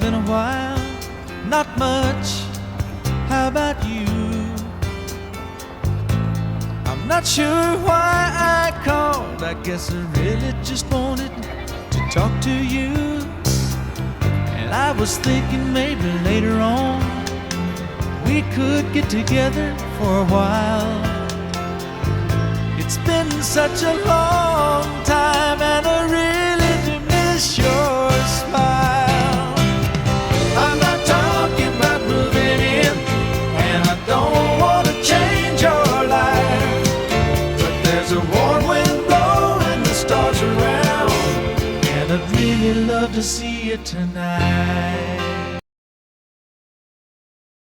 in a while, not much. How about you? I'm not sure why I called. I guess I really just wanted to talk to you. And I was thinking maybe later on we could get together for a while. It's been such a long time, and I really do miss your smile. I'm not talking about moving in, and I don't want to change your life, but there's a warm wind blowing the stars around, and I'd really love to see you tonight.